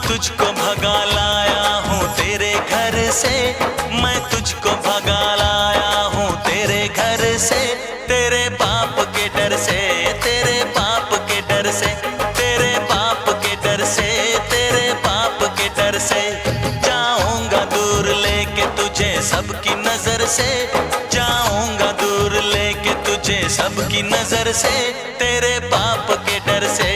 तुझको भगा लाया हूँ तेरे घर से, मैं तुझको भगा लाया हूँ तेरे घर से। तेरे बाप के डर से, तेरे बाप के डर से, तेरे बाप के डर से, तेरे बाप के डर से। जाऊंगा दूर लेके तुझे सबकी नजर से, जाऊंगा दूर लेके तुझे सबकी नजर से। तेरे बाप के डर से,